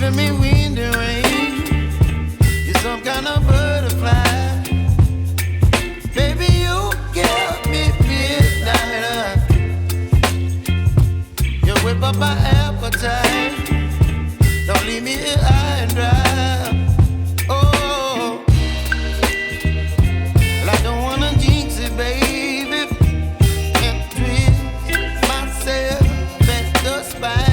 giving me wind and rain. You're some kind of butterfly. Baby, you give me midnight. You whip up my appetite. Don't leave me here high and dry. Oh, well, I don't wanna jinx it, baby, and twist myself at the spine.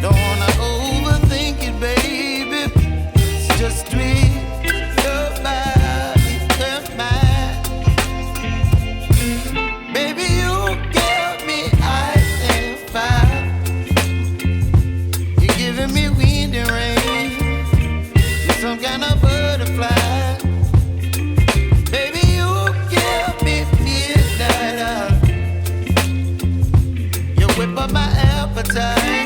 Don't wanna overthink it, baby. It's just twist your body and mine. Baby, you give me ice and fire. You're giving me wind and rain. You're some kind of butterfly. Baby, you give me midnight. You whip up my appetite.